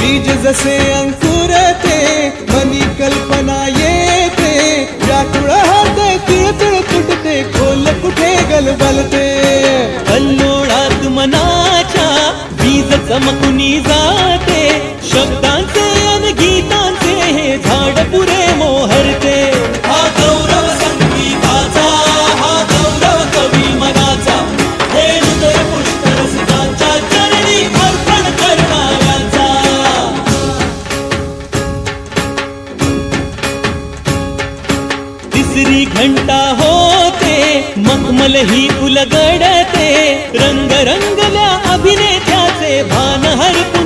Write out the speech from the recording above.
बीज जसे अंकुरते मनी कल्पना येते व्याकुळ होते तिळतिळ तुटते खोल कुठे गलबलते कल्लोळात मनाच्या बीज चमकुनी जाते शब्दांचे अन गीतांचे हे झाड पुरे मोहरते हा गौरव संगीताचा हा गौरव कवी मनाचा हे हृदय पुष्करसिकांच्या चरणी अर्पण करणाऱ्यांचा तिसरी घंटा होते मखमल ही उलगडते रंग रंगल्या अभिनेत्याचे भान हरते